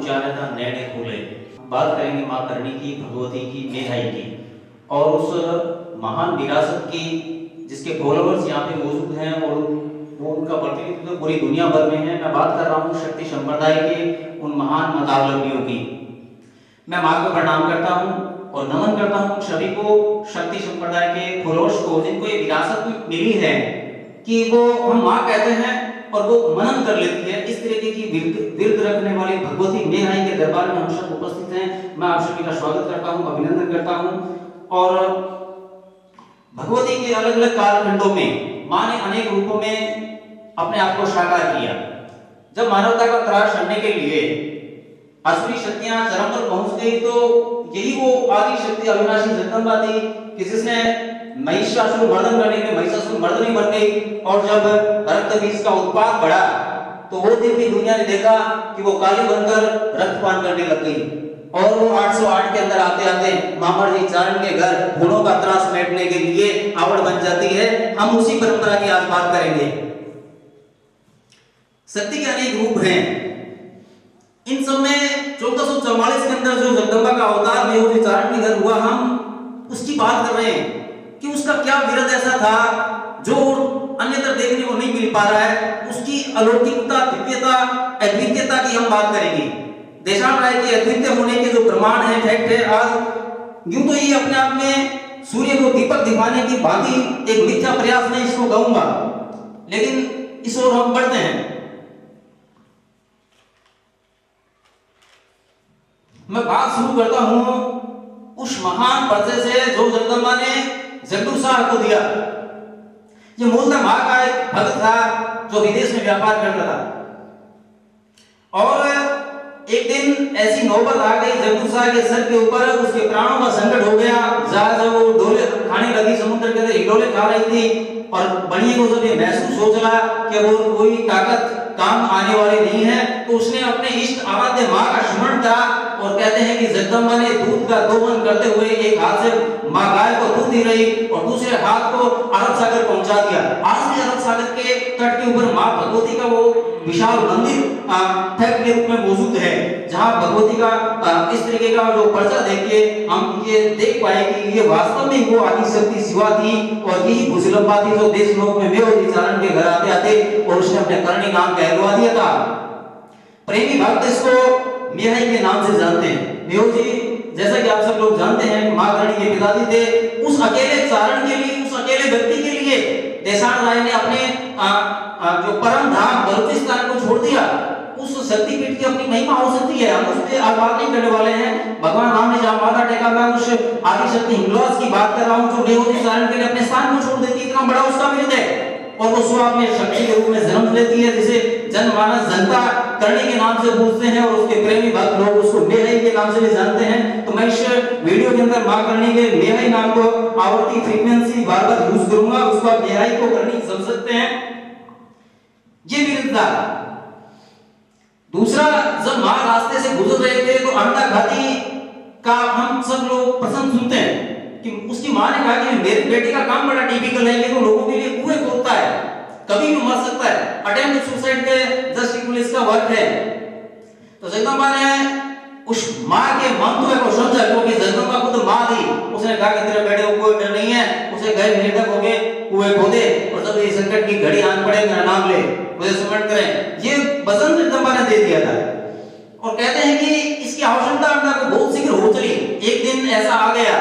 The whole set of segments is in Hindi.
उचारता नैने खोले। बात करेंगे माँ करणी की, भगवती की, मेघाई की और उस महान विरासत की जिसके फॉलोअर्स यहाँ पे मौजूद हैं और वो उनका प्रतिनिधित्व तो पूरी दुनिया भर में है। मैं बात कर रहा हूँ शक्ति संप्रदाय के उन महान मतावलंबियों की। मैं माँ को प्रणाम करता हूँ और नमन करता हूँ सभी को, शक्ति संप्रदाय के फॉलोअर्स को, जिनको ये विरासत मिली है कि वो हम माँ कहते हैं और वो मनन कर लेती है। इस तरीके की विरत रखने वाली भगवती मेघाई के दरबार में हम सब उपस्थित हैं। मैं आप सभी का स्वागत करता हूँ, अभिनंदन करता हूँ। और भगवती के अलग अलग कालखंडों में माँ ने अनेक रूपों में अपने आप को साकार किया। जब मानवता का त्रास करने के लिए असुरी शक्तियां चरम पर पहुंच गई तो यही वो आदि शक्ति अविनाशी जगदम्बा थी कि जिसने महिषासुर मर्दन करने के लिए महिषासुर मर्दनी बन गई। और जब रक्त बीज का उत्पाद बढ़ा तो वो दिन भी दुनिया ने देखा कि वो काली बनकर रक्तपान करने लग गई। और वो 808 के अंदर आते आते मामर जी चारण के घर फूलों का त्रास मेटने के लिए आवड़ बन जाती है। हम उसी परंपरा की आज बात करेंगे। शक्ति के अनेक रूप हैं। इन सब में 1444 के अंदर जो जगदम्बा का अवतार बेहोश चारण के घर हुआ, हम उसकी बात कर रहे हैं कि उसका क्या विरत ऐसा था जो अन्यत्र देखने को नहीं मिल पा रहा है। उसकी अलौकिकता, दिव्यता, अद्वितीयता की हम बात करेंगे। देशान राय के अद्वितीय होने के जो प्रमाण है, फैक्ट है, आज यूं तो ये अपने आप में सूर्य को दीपक दिखाने की भांति एक मिथ्या प्रयास में इसको कहूंगा, लेकिन इस ओर हम बढ़ते हैं। मैं बात शुरू करता हूं उस महान परिचय से जो जगदम्बा ने जगदू शाह को दिया। ये मूलतः मां का एक भक्त था जो विदेश में व्यापार करता था। और एक दिन ऐसी नौबत आ गई जगदू शाह के सर के ऊपर, उसके प्राणों का संकट हो गया। जहाज वो डोले खाने लगी, समुद्र के अंदर हिडोले खा रही थी और बनिए को जब ये महसूस हो चला कि वो कोई ताकत काम आने वाली नहीं है तो उसने अपने इष्ट आराध्य मां का स्मरण करा। और कहते हैं कि जगदम्बा ने दूध का दोहन करते हुए एक हाथ से मां गाय को दूध दे रही और दूसरे हाथ को अरब सागर पहुंचा दिया। आज भी अरब सागर के तट के ऊपर मां भगवती का वो विशाल मंदिर ठग के रूप में मौजूद है, जहां भगवती का इस तरीके का जो पर्चा देखिए हम ये देख पाए कि ये वास्तव में वो आदि शक्ति शिवा थी। और यही भुजलम्बा थी जो देश लोक में बेहोश चारण के घर आते आते और उसने अपने करणी नाम कहलवा दिया था। प्रेमी भक्त इसको मेघाई के नाम से जानते हैं। बेहोश जी जैसा कि आप सब लोग जानते हैं मां करणी के पिताजी थे। उस अकेले चारण के लिए, उस अकेले व्यक्ति के लिए देशान राय ने अपने जो परम धाम बलूचिस्तान को छोड़ दिया। उस शक्तिपीठ की अपनी महिमा हो सकती है, हम उस पे आज बात नहीं करने वाले हैं। भगवान राम ने जहां माथा टेका, मैं उस आदि शक्ति हिंगलाज की बात कर रहा हूं जो बेहोश चारण के लिए अपने स्थान को छोड़ देती। इतना बड़ा उसका विरत है और वो स्वयं में शक्ति के रूप में जन्म लेती है, जिसे जनमानस जनता करणी के नाम से पूछते हैं और उसके प्रेमी भक्त लोग उसको मेघाई के नाम से भी जानते हैं। तो मैं इस वीडियो के अंदर मां करणी के मेघाई नाम को आवर्ती फ्रीक्वेंसी बार-बार यूज करूंगा, उसका मेघाई को करणी समझ सकते हैं। ये विरता। दूसरा, जब मां रास्ते से गुजर रहे थे तो अंडा घाती का हम सब लोग प्रसंग सुनते हैं कि उसकी मां ने कहा कि मेरी बेटी का काम बड़ा टिपिकल है, ये तो लोगों के लिए कुएं खोदता है, कभी भी मर सकता है, अटेम्प्ट सुसाइड के जस्ट पुलिस का वर्क है। तो जगदम्बा ने उस मां के मंतव्य को समझा, क्योंकि जगदम्बा को तो मां थी। उसने कहा कि तेरे बेटे को कोई डर नहीं है, उसे गए निर्धक हो गए कुएं खोदे और जब ये संकट की घड़ी आन पड़े मेरा नाम ले, मुझे स्मरण करें। ये वचन जगदम्बा ने दे दिया था। और कहते हैं कि इसकी आवश्यकता अंडा को बहुत शीघ्र हो चली। एक दिन ऐसा आ गया,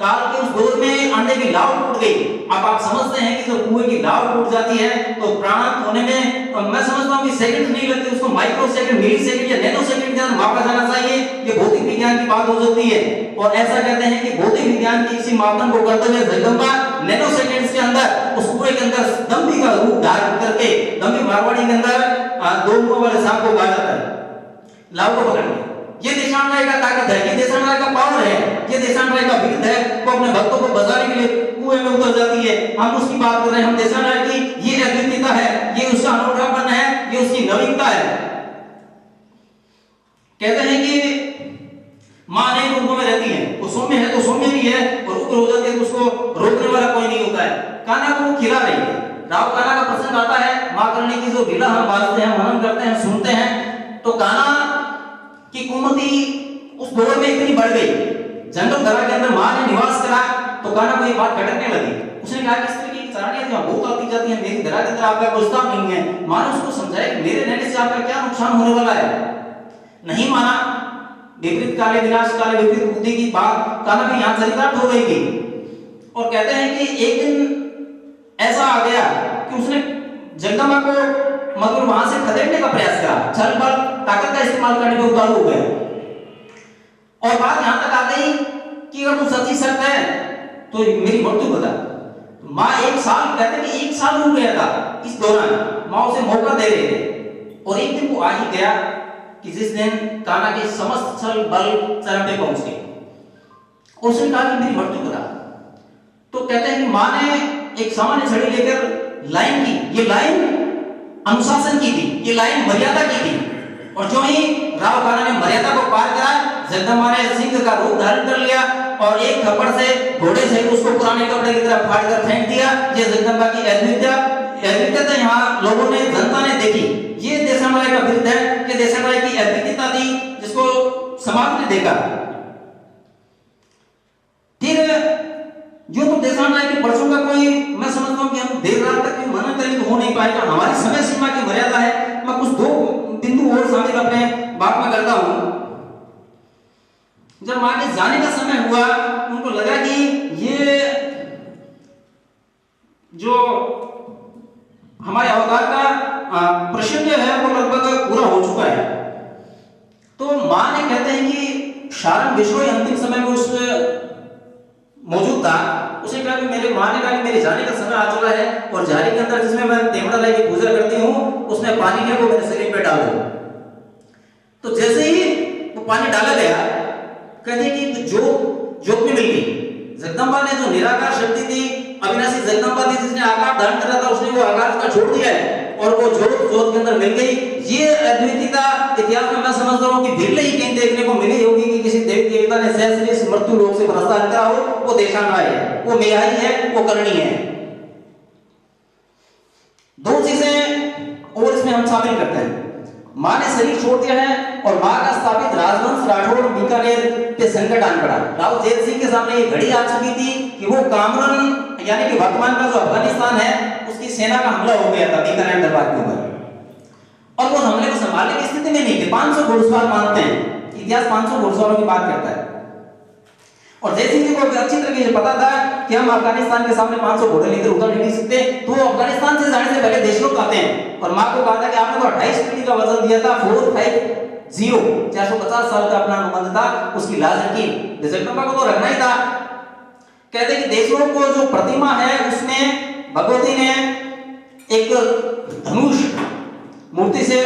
काल के उस दौर में अंडे की लाव टूट गई। अब आप समझते हैं कि जब कुएं की लाव टूट जाती है तो प्राण होने में मैं समझता हूं कि सेकंड नहीं लगते, उसको माइक्रो सेकंड, मिली सेकंड या नैनो सेकंड के अंदर मापा जाना चाहिए। ये भौतिक विज्ञान की बात हो जाती है। और ऐसा कहते हैं कि भौतिक विज्ञान की इसी मापन को करते हुए जगदम्बा नैनो सेकंड्स के अंदर उस कुएं के अंदर दंभी का रूप धारण करके, दंभी मारवाड़ी के अंदर दो मुंह वाले सांप को कहा जाता है, लाव को पकड़ लिया। ये देशान राय का ताकत है, ये देशान राय का पावर है, ये देशान राय का विरत है। वो अपने भक्तों को बचाने के लिए कुएं में उतर जाती है। हम उसकी बात कर रहे हैं, हम देशान राय की ये अद्वितीयता है, ये उसका अनोखापन है, ये उसकी नवीनता है। कहते हैं कि मां अनेक रूपों में रहती है, वो सौम्य है तो सौम्य भी है और उग्र हो जाती है तो उसको रोकने वाला कोई नहीं होता है। कान्हा को खिला रही है, राव कान्हा का प्रसंग आता है। मां करणी की जो लीला हम बाजते हैं, मनन करते हैं, सुनते हैं तो कान्हा कि कुमति उस दौर में इतनी बढ़ गई, जंगल दरा के अंदर मां ने निवास करा तो कान्हा को ये बात खटकने लगी। उसने कहा कि इस तरह की चारणियां जो बहुत आती जाती हैं, मेरी दरा के अंदर आपका कोई स्थान नहीं है। मां ने उसको समझाया कि मेरे रहने से आपका क्या नुकसान होने वाला है। नहीं माना, विपरीत काले विनाश काले विपरीत बुद्धि की बात कान्हा भी यहां चरितार्थ हो गई थी। और कहते हैं कि एक दिन ऐसा आ गया कि उसने जगदम्बा को मतलब वहां से खदेड़ने का प्रयास करा, छल बल ताकत का इस्तेमाल करने पे उतारू हो गए। और बात यहां तक आ गई कि अगर तू सच्ची सत्य है तो मेरी मृत्यु बता। तो मां एक साल, कहते हैं कि एक साल रुक गया था। इस दौरान मां उसे मौका दे रहे थे और एक दिन वो आ ही गया कि जिस दिन कान्हा के समस्त छल बल चरम पे पहुंच गए। उसने कहा कि मेरी मृत्यु बता। तो कहते हैं कि मां ने एक सामान्य छड़ी लेकर लाइन की। ये लाइन अनुशासन की थी, ये लाइन मर्यादा की थी। और जो ही राव कान्हा ने मर्यादा को पार करा, जगदम्बा ने सिंह का रूप धारण कर लिया और एक थप्पड़ से घोड़े से उसको पुराने कपड़े की तरह फाड़ कर फेंक दिया। ये जगदम्बा की अद्वितीयता यहाँ लोगों ने, जनता ने देखी। ये देसाई का बिरुद है कि देसाई की अद्वितीयता थी जिसको समाज ने देखा। फिर जो तो देसाई के पर्चों का कोई, मैं समझता हूं कि हम देर रात तक मना करें तो हो नहीं पाएगा, हमारी समय सीमा की मर्यादा है। मैं कुछ दो बिंदु और शामिल अपने बात में करता हूं। जब मां के जाने का समय हुआ, उनको लगा कि ये जो हमारे अवतार का प्रश्न जो है वो लगभग पूरा हो चुका है। तो मां ने, कहते हैं कि शारण विश्व अंतिम समय में उस मौजूद था। उसे कहा कि मेरे मां ने कहा कि मेरे जाने का समय आ चुका है और झाड़ी के अंदर जिसमें मैं तेमड़ा लाई की पूजा करती हूँ उसमें पानी है वो मेरे शरीर पे डाल दो। तो जैसे ही वो पानी डाला गया, कहते हैं कि ज्योत में मिल गई। जगदम्बा ने जो निराकार शक्ति थी, अविनाशी जगदम्बा थी जिसने आकार धारण करा था, उसने वो आकार उसका छोड़ दिया है और वो ज्योत के अंदर मिल गई। ये अद्वितीयता इतिहास में मैं समझता हूँ कि बिरले ही कहीं देखने को मिली होगी कि किसी देवी देवता ने सहस्र इस मृत्यु लोक से प्रस्थान करा हो। वो देशानाय है, वो मेहाई है, वो करनी है। दो चीजें और इसमें हम शामिल करते हैं। मां ने शरीर छोड़ दिया है और मां का स्थापित राजवंश राठौड़ बीकानेर पे संकट आन पड़ा। राव जैत सिंह के सामने ये घड़ी आ चुकी थी कि वो कामरन यानी कि वर्तमान का जो अफगानिस्तान है उसकी सेना का हमला हो गया था बीकानेर दरबार के ऊपर और वो हमले को संभालने की स्थिति में नहीं थे। 500 घुड़सवार मानते हैं, इतिहास 500 घुड़सवारों की बात करता है। और जय सिंह जी को अच्छी तरीके से पता था कि हम अफगानिस्तान के सामने 500 घोड़े लेकर उतर नहीं सकते, तो वो अफगानिस्तान से जाने से पहले देशलोक आते हैं और मां को कहा था कि आपने तो 28 किलो का वजन दिया था, 450 450 साल का अपना अनुबंध था, उसकी लाज रखी। जगदम्बा को तो रखना ही था। कहते कि देशलोक को जो प्रतिमा है उसमें भगवती ने एक धनुष मूर्ति से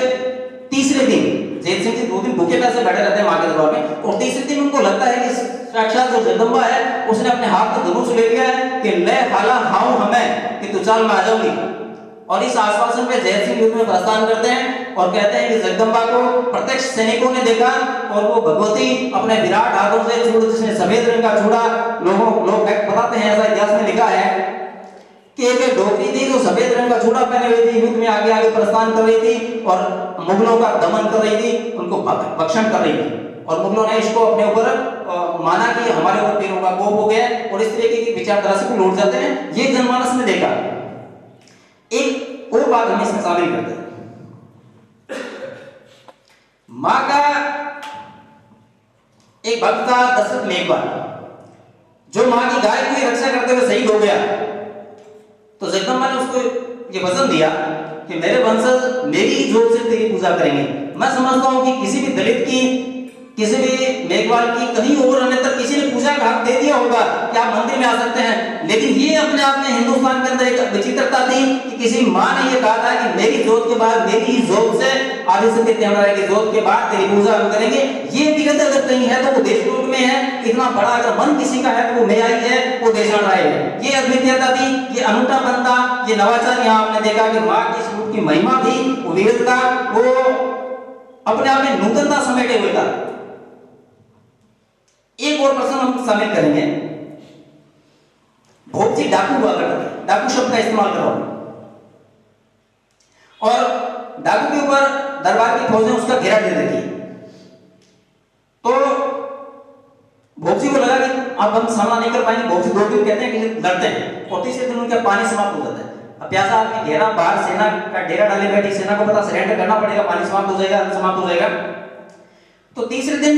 तीसरे दिन, जैत सिंह जी 2 दिन भूखे प्यासे बैठे रहते हैं मां के दरबार में, और तीसरे दिन उनको लगता है कि साक्षात जो जगदम्बा है उसने अपने हाथ में धनुष ले लिया है कि ले हाला हाउ हमें कि तू चाल में आ जाऊंगी। और इस आश्वासन पे जय सिंह युद्ध में प्रस्थान करते हैं और कहते हैं कि जगदम्बा को प्रत्यक्ष सैनिकों ने देखा और वो भगवती अपने विराट हाथों से चूड़, जिसने सफेद रंग का चूड़ा, लोग बताते हैं, ऐसा इतिहास में लिखा है कि एक डोगरी थी जो सफेद रंग का चूड़ा पहने हुई थी, युद्ध में आगे आगे प्रस्थान कर रही थी और मुगलों का दमन कर रही थी, उनको भक्षण कर रही थी। और मुगलों ने इसको अपने ऊपर माना कि हमारे ऊपर तीनों का कोप हो गया और इस तरीके की विचारधारा से लौट जाते हैं। ये जनमानस में देखा। एक और बात हम इसमें शामिल करते हैं। मां का एक भक्त था दशरथ मेघवाल, जो मां की गाय की रक्षा करते हुए शहीद हो गया। तो जगदम्बा ने उसको ये वचन दिया कि मेरे वंशज मेरी जोत से तेरी पूजा करेंगे। मैं समझता हूं कि किसी भी दलित की, किसी भी मेघवाल की, कहीं और अन्यत्र किसी ने पूजा का हक दे दिया होगा कि आप मंदिर में आ सकते हैं, लेकिन ये अपने आप में हिंदुस्तान के अंदर एक विचित्रता थी कि किसी मां ने ये कहा था कि मेरी जोत के बाद, मेरी ही जोत से आदि से तेमड़ा की जोत के बाद तेरी पूजा हम करेंगे। ये विगत अगर कहीं है तो वो देशलोक में है। इतना बड़ा अगर मन किसी का है तो वो मेरा ही है, वो देशानाय है। ये अद्वितीयता थी, ये अनूठा बनता, ये नवाचार। यहाँ आपने देखा कि मां की स्वरूप की महिमा थी, वो विविधता, वो अपने आप में नूतनता समेटे हुए था। एक और प्रश्न हम शामिल करेंगे। भोप जी डाकू हुआ करते थे, डाकू शब्द का इस्तेमाल कर रहा हूं, और डाकू के ऊपर दरबार की फौज ने उसका घेरा दे रखी। अब हम सामना नहीं कर पाएंगे, बहुत से 2 दिन कहते हैं कि लड़ते हैं और तीसरे दिन उनका पानी समाप्त हो जाता है। अब प्यासा आदमी घेरा बाहर सेना का डेरा डाले बैठी, सेना को पता सरेंडर करना पड़ेगा, पानी समाप्त हो जाएगा, समाप्त हो जाएगा। तो तीसरे दिन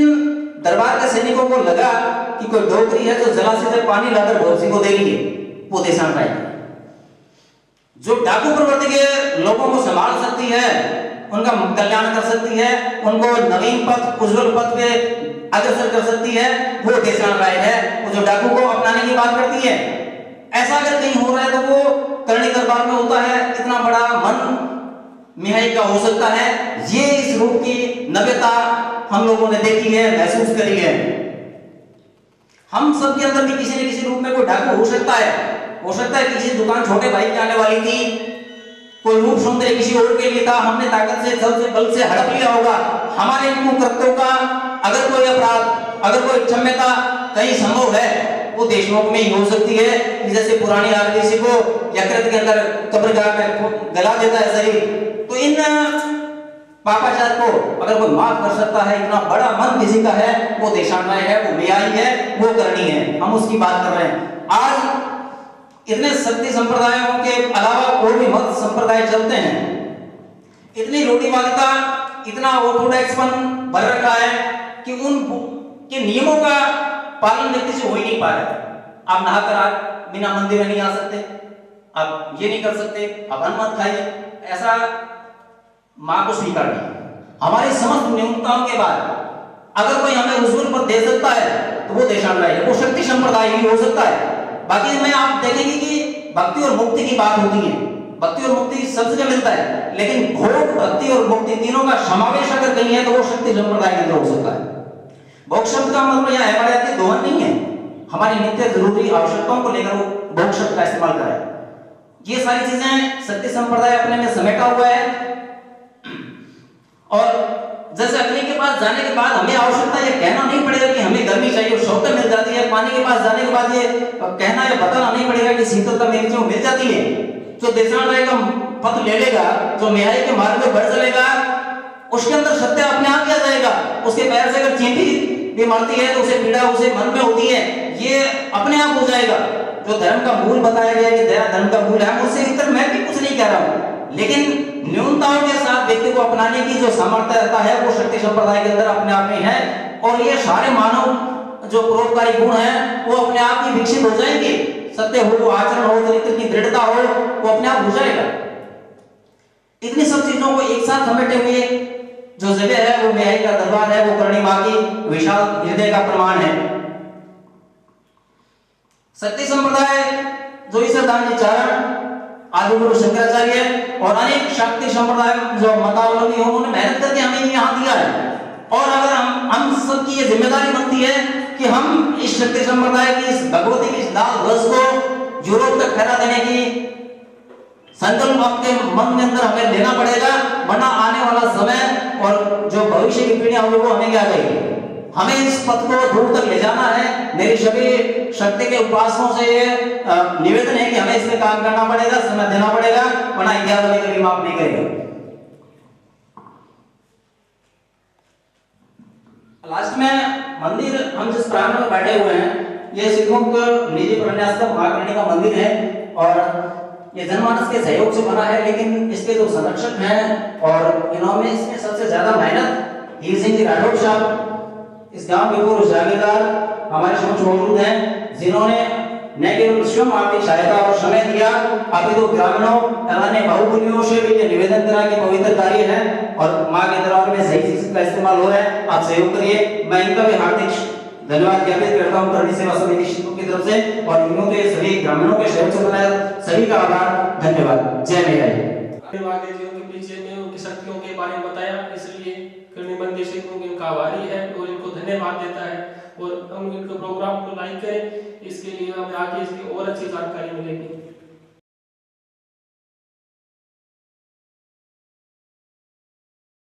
दरबार के सैनिकों को लगा कि कोई डोकरी है जो जलाशय से पानी लाकर भौजी को दे रही है, वो देशान राय जो डाकू प्रवृत्ति के लोगों को संभाल सकती है, उनका कल्याण कर सकती है, उनको नवीन पथ उज्जवल पथ पे अग्रसर कर सकती है, वो देशान राय है, वो जो डाकू को अपनाने की बात करती है। ऐसा अगर कहीं हो रहा है तो वो करणी दरबार में होता है। इतना बड़ा मन मिहाई का हो सकता है, ये इस रूप की नव्यता हम लोगों ने देखी है, महसूस करी है। हम सबके अंदर भी किसी न किसी रूप में कोई डाकू हो सकता है। हो सकता है किसी दुकान छोटे भाई की आने वाली थी, कोई रूप सौंदर्य किसी और के लिए था, हमने ताकत से जल से बल से हड़प लिया होगा। हमारे कुकृत्यों का अगर कोई अपराध, अगर कोई क्षम्यता कहीं संभव है, वो देशनोक में ही हो सकती है कि जैसे पुरानी आरतीसी को यकृत के अंदर कब्रगाह में गला देता है शरीर, तो इन पापाचार को अगर कोई माफ कर सकता है, इतना बड़ा मन किसी का है, वो देशान्याय है, वो न्याय है, वो करनी है। हम उसकी बात कर रहे हैं। आज इतने शक्ति संप्रदायों के अलावा और भी मत संप्रदाय चलते हैं, इतनी रूढ़िवादिता, इतना ऑर्थोडॉक्सपन भर रखा है कि उन के नियमों का पालन व्यक्ति से हो ही नहीं पा रहा। आप नहाकर आप बिना मंदिर में नहीं आ सकते, आप ये नहीं कर सकते, आप अन्न मत खाइए, ऐसा मां को स्वीकार नहीं। हमारी समस्त न्यूनताओं के बाद अगर कोई हमें उज्जवल पद दे सकता है तो वो देशान्याय है, वो शक्ति संप्रदाय ही हो सकता है। बाकी में आप देखेंगे कि भक्ति और मुक्ति की बात होती है, भक्ति और मुक्ति सब जगह मिलता है, लेकिन भोग, भक्ति और मुक्ति तीनों का समावेश अगर कहीं है तो वो शक्ति संप्रदाय के अंदर हो सकता है। भोग शब्द का मतलब यहाँ हमारे यहाँ दोहन नहीं है, हमारी नित्य जरूरी आवश्यकताओं को लेकर वो भोग शब्द का इस्तेमाल करें। ये सारी चीजें शक्ति संप्रदाय अपने में समेटा हुआ है। और जैसे अग्नि के पास जाने के बाद हमें आवश्यकता ये कहना नहीं पड़ेगा कि हमें गर्मी चाहिए, शौकत मिल जाती है। पानी के पास जाने के बाद ये कहना या बताना नहीं पड़ेगा कि शीतलता मेरी जो मिल जाती है। जो देशान्याय का पथ ले लेगा, जो न्याय के मार्ग में बढ़ चलेगा, उसके अंदर सत्य अपने आप आ जाएगा। उसके पैर से अगर चींटी भी मरती है तो उसे पीड़ा उसे मन में होती है, ये अपने आप हो जाएगा। जो धर्म का मूल बताया गया कि धर्म का मूल है, उससे इतर मैं भी कुछ नहीं कह रहा हूं, लेकिन न्यूनताओं के साथ व्यक्ति को अपनाने की जो सामर्थ्य रहता है वो शक्ति संप्रदाय के अंदर अपने आप में है। और ये सारे मानव जो परोपकारी गुण हैं वो अपने आप ही विकसित हो जाएंगे। सत्य हो, आचरण हो, चरित्र की दृढ़ता हो, वो अपने आप हो जाएगा। इतनी सब चीजों को एक साथ समेटे हुए जो जगह है वो न्याय का दरबार है, वो करणी मां की विशाल हृदय का प्रमाण है। शक्ति संप्रदाय जो ईश्वरदान जी चारण, आदि गुरु शंकराचार्य और अनेक शक्ति संप्रदाय जो मतावलंबी हैं, उन्होंने मेहनत करके हमें यहाँ दिया है। और अगर हम सबकी ये जिम्मेदारी बनती है कि हम इस शक्ति संप्रदाय की, इस भगवती की इस लाल ध्वज को यूरोप तक फैला देने की संकल्प आपके मन के अंदर हमें लेना पड़ेगा, वरना आने वाला समय और जो भविष्य की पीढ़ियां होंगी वो हमें क्या कहेगी। हमें इस पथ को दूर तक ले जाना है। मेरी सभी शक्ति के उपासकों से ये निवेदन है कि हमें इसमें काम करना पड़ेगा, समय देना पड़ेगा, वरना इतिहास हमें कभी माफ नहीं करेगा। लास्ट में मंदिर हम जिस प्रांगण में बैठे हुए हैं, ये सिखमुख निजी प्रन्यास का महाकर्णी का मंदिर है और ये जनमानस के सहयोग से बना है। लेकिन इसके जो संरक्षक हैं और इन्होंने इसमें सबसे ज्यादा मेहनत हीर सिंह जी राठौड़ साहब, इस गांव के पूर्व जागीरदार हमारे समक्ष मौजूद हैं, जिन्होंने न केवल स्वयं आर्थिक सहायता और समय दिया, अपितु ग्रामीणों अन्य बाहुबलियों से भी ये निवेदन करा कि पवित्र कार्य है और मां के दरबार में सही चीज का इस्तेमाल हो रहा है, आप सहयोग करिए। मैं इनका भी हार्दिक धन्यवाद ज्ञापित करता हूं करणी सेवा समिति शिवपुर की तरफ से और इन्हों के सभी ग्रामीणों के सहयोग से बनाया सभी का आभार, धन्यवाद। जय मैया। के पीछे में उनकी शक्तियों के बारे में बताया, इसलिए करणी मंदिर से इनका आभारी है और इनको धन्यवाद देता है। और हम इनके प्रोग्राम को लाइक करें, इसके लिए हमें आगे इसकी और अच्छी जानकारी मिलेगी।